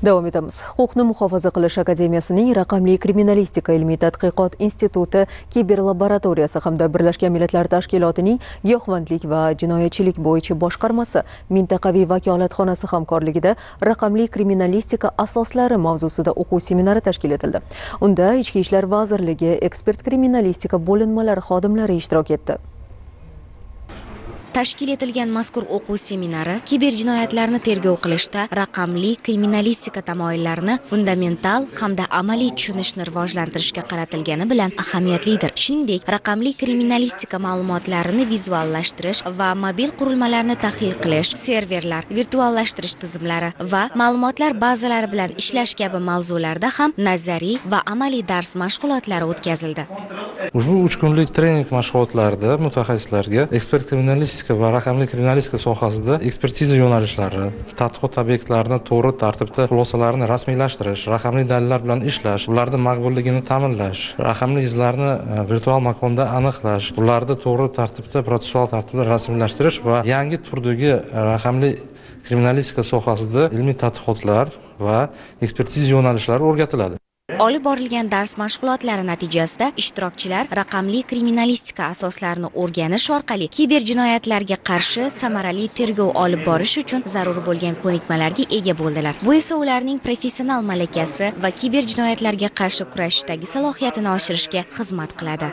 Davom etamiz. Huquqni muhofaza qilish akademiyasining raqamli kriminalistika ilmiy tadqiqot instituti kiberlaboratoriyasi hamda Birlashgan Millatlar Tashkilotining giyohvandlik va jinoyatchilik bo'yicha boshqarmasi mintaqaviy vakolatxonasi hamkorligida raqamli kriminalistika asoslari mavzusida o'quv seminari tashkil etildi. Unda Ichki ishlar vazirligi ekspert kriminalistika bo'linmalari xodimlari ishtirok etdi. Tashkil etilgan mazkur o'quv seminari kiberjinoyatlarni tergov qilishda raqamli kriminalistika tamoyillarini fundamental hamda amaliy tushunishni rivojlantirishga qaratilgani bilan ahamiyatlidir. Shuningdek, raqamli kriminalistika ma'lumotlarini vizuallashtirish va mobil qurilmalarni tahlil qilish, serverlar, virtuallashtirish tizimlari va ma'lumotlar bazalari bilan ishlash kabi mavzularda ham nazariy va amaliy dars mashg'ulotlari o'tkazildi. Ushbu 3 kunlik trening mashg'ulotlarida mutaxassislarga ekspert kriminalistika va raqamli kriminalistika sohasida ekspertiza yo'nalishlari, tadqiqot obyektlarini to'g'ri tartibda xulosalarini rasmiylashtirish, raqamli dalillar bilan ishlash, ularning maqbulligini ta'minlash, raqamli izlarni virtual makonda aniqlash, ularni to'g'ri tartibda, protsessual tartibda rasmiylashtirish va yangi turdagi raqamli kriminalistika sohasida ilmiy tadqiqotlar va ekspertiza yo'nalishlari o'rgatiladi. Olib borilgan dars mashg'ulotlari natijasida ishtirokchilar raqamli kriminalistika asoslarini o'rganish orqali kiberjinoyatlarga qarshi samarali tergov olib borish uchun zarur bo'lgan ko'nikmalarga ega bo'ldilar. Bu esa ularning professional malakasi va kiberjinoyatlarga qarshi kurashishdagi salohiyatini oshirishga xizmat qiladi.